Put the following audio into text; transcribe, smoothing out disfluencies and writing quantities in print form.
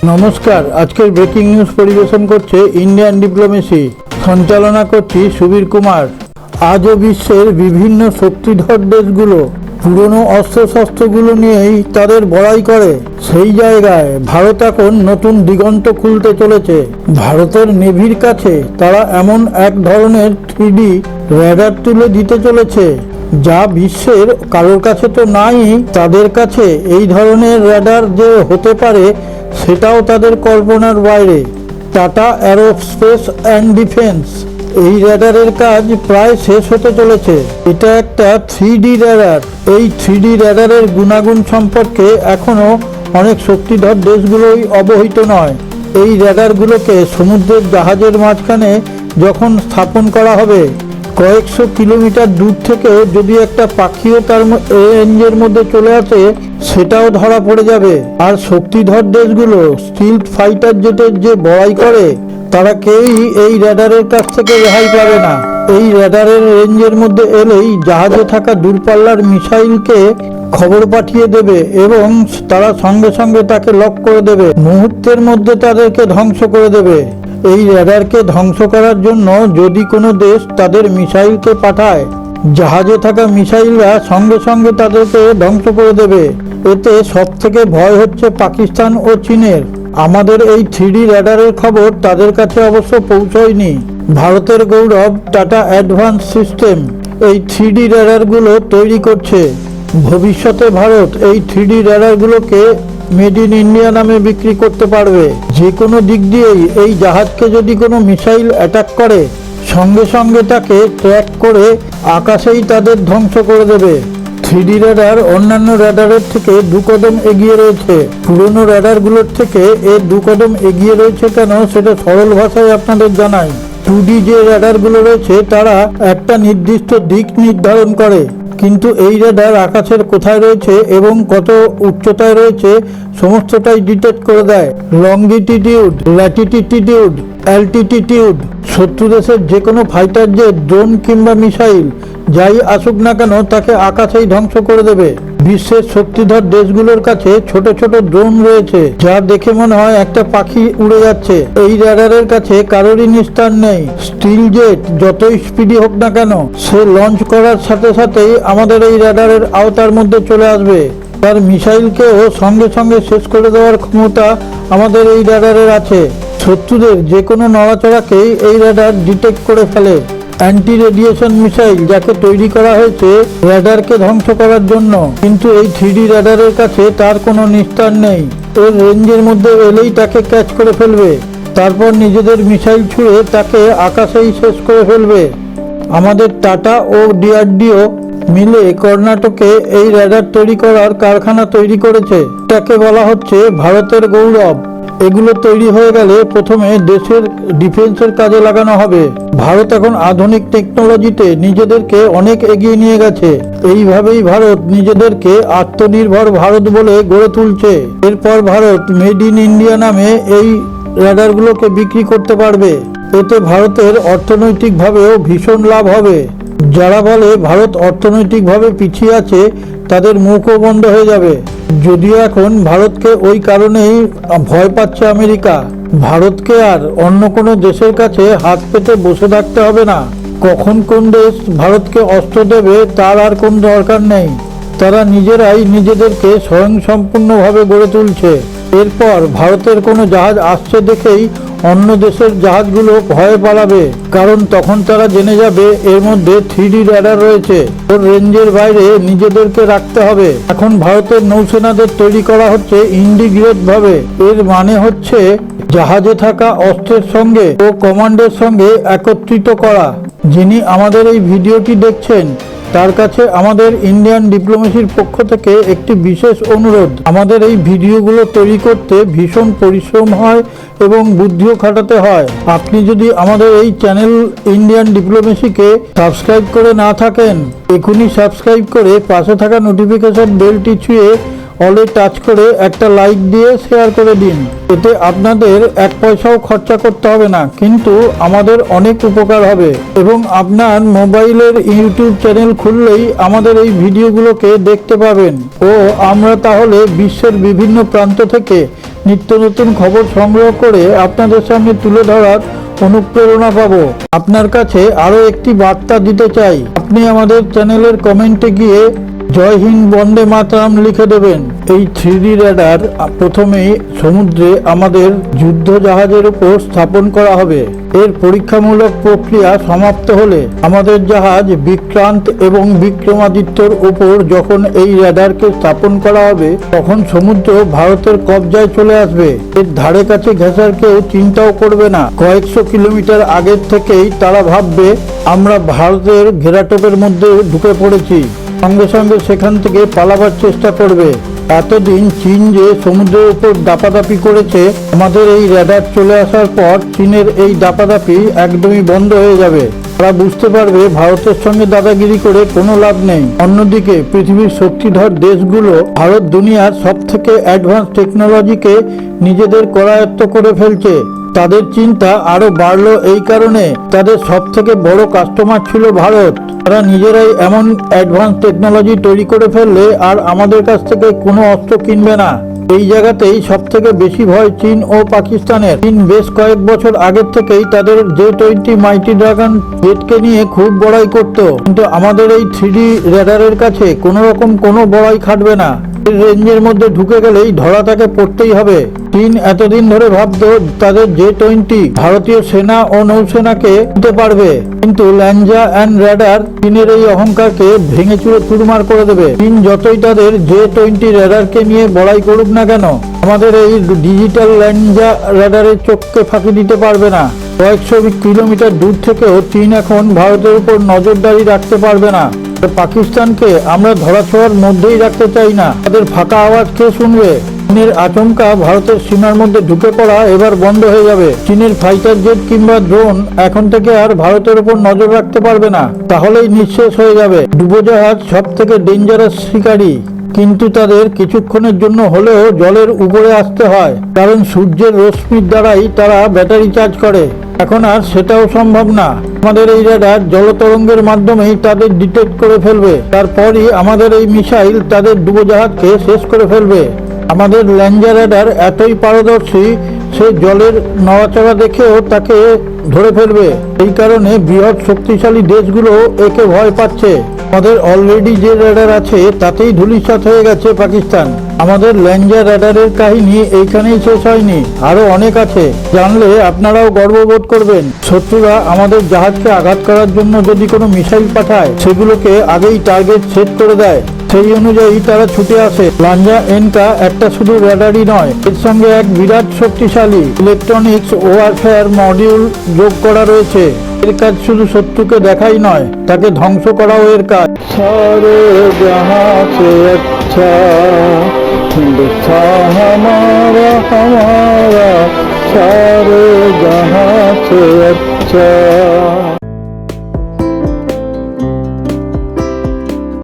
নমস্কার, আজকের breaking news পরিবেশন করছে ইন্ডিয়ান ডিপ্লোমেসি। সঞ্চালনা করছি সুবীর কুমার। আজও বিশ্বের বিভিন্ন শক্তিধর দেশগুলো পুরনো অস্ত্রশস্ত্রগুলো নিয়েই তাদের বড়াই করে। সেই জায়গায় ভারত এখন নতুন দিগন্ত খুলতে চলেছে। ভারতের নেভির কাছে তারা এমন এক ধরনের 3D রেডার তুলে দিতে চলেছে যা বিশ্বের কারোর কাছে তো নাই। তাদের কাছে এই ধরনের রেডার যে হতে পারে সেটাও তাদের কল্পনার বাইরে। টাটা অ্যারোস্পেস অ্যান্ড ডিফেন্স এই রেডারের কাজ প্রায় শেষ হতে চলেছে। এটা একটা 3D রেডার। এই 3D রেডারের গুণাগুণ সম্পর্কে এখনও অনেক শক্তিধর দেশগুলোই অবহিত নয়। এই রেডারগুলোকে সমুদ্রের জাহাজের মাঝখানে যখন স্থাপন করা হবে, কয়েকশো কিলোমিটার দূর থেকে যদি একটা পাখিও তার রেঞ্জের মধ্যে চলে আসে সেটাও ধরা পড়ে যাবে। আর শক্তিধর দেশগুলো স্টিলথ ফাইটার জেটের যে বড়াই করে তারা কেউই এই রেডারের কাছ থেকে রেহাই পাবে না। এই রেডারের রেঞ্জের মধ্যে এলেই জাহাজে থাকা দূরপাল্লার মিসাইলকে খবর পাঠিয়ে দেবে এবং তারা সঙ্গে সঙ্গে তাকে লক করে দেবে, মুহূর্তের মধ্যে তাদেরকে ধ্বংস করে দেবে। এই রেডারকে ধ্বংস করার জন্য যদি কোনো দেশ তাদের মিসাইলকে পাঠায়, জাহাজে থাকা মিসাইলরা সঙ্গে সঙ্গে তাদেরকে ধ্বংস করে দেবে। এতে সব থেকে ভয় হচ্ছে পাকিস্তান ও চীনের। আমাদের এই 3D রেডারের খবর তাদের কাছে অবশ্য পৌঁছয়নি। ভারতের গৌরব টাটা অ্যাডভান্স সিস্টেম এই 3D রেডারগুলো তৈরি করছে। ভবিষ্যতে ভারত এই 3D রেডারগুলোকে মেড ইন ইন্ডিয়া নামে বিক্রি করতে পারবে। যে কোনো দিক দিয়েই এই জাহাজকে যদি কোনো মিসাইল অ্যাটাক করে সঙ্গে সঙ্গে তাকে ট্র্যাক করে আকাশেই তাদের ধ্বংস করে দেবে। 3D রেডার অন্যান্য রেডারের থেকে 2 কদম এগিয়ে রয়েছে। পুরনো রেডারগুলোর থেকে এর 2 কদম এগিয়ে রয়েছে কেন সেটা সরল ভাষায় আপনাদের জানাই। 2D যে রেডারগুলো রয়েছে তারা একটা নির্দিষ্ট দিক নির্ধারণ করে, কিন্তু এই রেডার আকাশের কোথায় রয়েছে এবং কত উচ্চতায় রয়েছে সমস্তটাই ডিটেক্ট করে দেয়। লংগিটিটিউড, ল্যাটিটিটিউড, অ্যালটিটিউড, শত্রু দেশের যে কোনো ফাইটার জেট, ড্রোন কিংবা মিসাইল যাই আসুক না কেন তাকে আকাশেই ধ্বংস করে দেবে। বিশ্বের শক্তিধর দেশগুলোর কাছে ছোট ছোট ড্রোন রয়েছে যা দেখে মনে হয় একটা পাখি উড়ে যাচ্ছে। এই রেডারের কাছে কারোরই নিস্তার নেই। স্টিল জেট যতই স্পিডি হোক না কেন সে লঞ্চ করার সাথে সাথেই আমাদের এই রেডারের আওতার মধ্যে চলে আসবে। তার মিসাইলকেও সঙ্গে সঙ্গে শেষ করে দেওয়ার ক্ষমতা আমাদের এই রেডারের আছে। শত্রুদের যে কোনো নড়াচড়াকেই এই রেডার ডিটেক্ট করে ফেলে। অ্যান্টি রেডিয়েশন মিসাইল যাকে তৈরি করা হয়েছে রেডারকে ধ্বংস করার জন্য, কিন্তু এই 3D রেডারের কাছে তার কোনো নিস্তার নেই। এর রেঞ্জের মধ্যে এলেই তাকে ক্যাচ করে ফেলবে, তারপর নিজেদের মিসাইল ছুঁড়ে তাকে আকাশেই শেষ করে ফেলবে। আমাদের টাটা ও DRDO মিলে কর্ণাটকে এই রেডার তৈরি করার কারখানা তৈরি করেছে। এটাকে বলা হচ্ছে ভারতের গৌরব। এগুলো তৈরি হয়ে গেলে প্রথমে দেশের ডিফেন্সের কাজে লাগানো হবে। ভারত এখন আধুনিক টেকনোলজিতে নিজেদেরকে অনেক এগিয়ে নিয়ে গেছে। এইভাবেই ভারত নিজেদেরকে আত্মনির্ভর ভারত বলে গড়ে তুলছে। এরপর ভারত মেড ইন ইন্ডিয়া নামে এই রেডারগুলোকে বিক্রি করতে পারবে। এতে ভারতের অর্থনৈতিকভাবেও ভীষণ লাভ হবে। যারা বলে ভারত অর্থনৈতিকভাবে পিছিয়ে আছে তাদের মুখও বন্ধ হয়ে যাবে। যদিও এখন ভারতকে ওই কারণেই ভয় পাচ্ছে আমেরিকা। ভারতকে আর অন্য কোনো দেশের কাছে হাত পেতে বসে থাকতে হবে না। কখন কোন দেশ ভারতকে অস্ত্র দেবে তার আর কোনো দরকার নেই। তারা নিজেরাই নিজেদেরকে স্বয়ংসম্পূর্ণভাবে গড়ে তুলছে। এরপর ভারতের কোনো জাহাজ আসছে দেখেই অন্য দেশের জাহাজগুলো ভয়ে পালাবে, কারণ তখন তারা জেনে যাবে এর মধ্যে 3D রেডার রয়েছে। ওর রেঞ্জের বাইরে নিজেদেরকে রাখতে হবে। এখন ভারতের নৌসেনাদের তৈরি করা হচ্ছে ইন্টিগ্রেট ভাবে। এর মানে হচ্ছে জাহাজে থাকা অস্ত্রের সঙ্গে ও কমান্ডের সঙ্গে একত্রিত করা। যিনি আমাদের এই ভিডিওটি দেখছেন তার কাছে আমাদের ইন্ডিয়ান ডিপ্লোমেসির পক্ষ থেকে একটি বিশেষ অনুরোধ। আমাদের এই ভিডিওগুলো তৈরি করতে ভীষণ পরিশ্রম হয় এবং বুদ্ধিও খাটাতে হয়। আপনি যদি আমাদের এই চ্যানেল ইন্ডিয়ান ডিপ্লোমেসিকে সাবস্ক্রাইব করে না থাকেন, এখনই সাবস্ক্রাইব করে পাশে থাকা নোটিফিকেশন বেলটি ছুঁয়ে অলে টাচ করে একটা লাইক দিয়ে শেয়ার করে দিন। এতে আপনাদের 1 পয়সাও খরচা করতে হবে না, কিন্তু আমাদের অনেক উপকার হবে। এবং আপনার মোবাইলের ইউটিউব চ্যানেল খুললেই আমাদের এই ভিডিওগুলোকে দেখতে পাবেন ও আমরা তাহলে বিশ্বের বিভিন্ন প্রান্ত থেকে নিত্য নতুন খবর সংগ্রহ করে আপনাদের সামনে তুলে ধরার অনুপ্রেরণা পাবো। আপনার কাছে আরও একটি বার্তা দিতে চাই, আপনি আমাদের চ্যানেলের কমেন্টে গিয়ে জয় হিন্দ বন্দে মাতরম লিখে দেবেন। এই 3D রেডার প্রথমেই সমুদ্রে আমাদের যুদ্ধ জাহাজের উপর স্থাপন করা হবে। এর পরীক্ষামূলক প্রক্রিয়া সমাপ্ত হলে আমাদের জাহাজ বিক্রান্ত এবং বিক্রমাদিত্যর উপর যখন এই রেডারকে স্থাপন করা হবে, তখন সমুদ্র ভারতের কবজায় চলে আসবে। এর ধারে কাছে ঘেঁষার কেউ চিন্তাও করবে না। কয়েকশো কিলোমিটার আগের থেকেই তারা ভাববে আমরা ভারতের ঘেরাটোপের মধ্যে ঢুকে পড়েছি, সঙ্গে সঙ্গে সেখান থেকে পালাবার চেষ্টা করবে। এতদিন চীন যে সমুদ্রের উপর দাপাদাপি করেছে, আমাদের এই রেডার চলে আসার পর চীনের এই দাপাদাপি একদমই বন্ধ হয়ে যাবে। তারা বুঝতে পারবে ভারতের সঙ্গে দাদাগিরি করে কোনো লাভ নেই। অন্যদিকে পৃথিবীর শক্তিধর দেশগুলো ভারত দুনিয়ার সব থেকে অ্যাডভান্স টেকনোলজিকে নিজেদের করায়ত্ত করে ফেলছে। তাদের চিন্তা আরো বাড়লো এই কারণে, তাদের সব থেকে বড় কাস্টমার ছিল ভারত। তারা নিজেরাই এমন অ্যাডভান্স টেকনোলজি তৈরি করে ফেললে আর আমাদের কাছ থেকে কোনো অস্ত্র কিনবে না। এই জায়গাতেই সব থেকে বেশি ভয় চীন ও পাকিস্তানের। চীন বেশ কয়েক বছর আগের থেকেই তাদের J-20 মাইটি ড্রাগন জেটকে নিয়ে খুব বড়াই করত, কিন্তু আমাদের এই 3D রেডারের কাছে কোনো রকম কোনো বড়াই খাটবে না। রেঞ্জের মধ্যে ঢুকে গেলেই ধরা তাকে পড়তেই হবে। চীন এতদিন ধরে ভাবতো তাদের J-20 ভারতীয় সেনা ও নৌসেনাকে দিতে পারবে, কিন্তু ল্যাঞ্জা অ্যান্ড রেডার চীনের এই অহংকারকে ভেঙে চুরে চুরমার করে দেবে। চীন যতই তাদের J-20 রেডারকে নিয়ে বড়াই করুক না কেন, আমাদের এই ডিজিটাল ল্যাঞ্জা রেডারের চোখকে ফাঁকি দিতে পারবে না। কয়েকশো কিলোমিটার দূর থেকেও চীন এখন ভারতের উপর নজরদারি রাখতে পারবে না। পাকিস্তানকে আমরা ধরাছোঁয়ার মধ্যেই রাখতে চাই না। তাদের ফাঁকা আওয়াজ কে শুনবে? চীনের আচমকা ভারতের সীমার মধ্যে ঢুকে পড়া এবার বন্ধ হয়ে যাবে। চীনের ফাইটার জেট কিংবা ড্রোন এখন থেকে আর ভারতের উপর নজর রাখতে পারবে না, তাহলেই নিঃশেষ হয়ে যাবে। ডুবোজাহাজ সব থেকে ডেঞ্জারাস শিকারী, কিন্তু তাদের কিছুক্ষণের জন্য হলেও জলের উপরে আসতে হয়, কারণ সূর্যের রশ্মির দ্বারাই তারা ব্যাটারি চার্জ করে। এখন আর সেটাও সম্ভব না। আমাদের এই রেডার জলতরঙ্গের মাধ্যমেই তাদের ডিটেক্ট করে ফেলবে, তারপরই আমাদের এই মিসাইল তাদের ডুবোজাহাজকে শেষ করে ফেলবে। আমাদের ল্যাঞ্জা রেডার এতই পারদর্শী, সে জলের নড়াচড়া দেখেও তাকে ধরে ফেলবে। এই কারণে বৃহৎ শক্তিশালী দেশগুলো একে ভয় পাচ্ছে। আমাদের অলরেডি যে রেডার আছে তাতেই ধূলিসাৎ হয়ে গেছে পাকিস্তান। আমাদের ল্যাঞ্জা রেডারের কাহিনী এইখানেই শেষ হয়নি, আরো অনেক আছে। জানলে আপনারাও গর্ববোধ করবেন। শত্রুরা আমাদের জাহাজকে আঘাত করার জন্য যদি কোনো মিসাইল পাঠায়, সেগুলোকে আগেই টার্গেট সেট করে দেয়, সেই অনুযায়ী তারা ছুটে আসে। ল্যাঞ্জা এনকা একটা শুধু রেডারই নয়, এর সঙ্গে এক বিরাট শক্তিশালী ইলেকট্রনিক্স ওয়ারফেয়ার মডিউল যোগ করা রয়েছে। এর কাজ শুধু শত্রুকে দেখাই নয়, তাকে ধ্বংস করাও এর কাজ। সারে জাহাঁ সে আচ্ছা হিন্দুস্তান হামারা হামারা, সারে জাহাঁ সে আচ্ছা।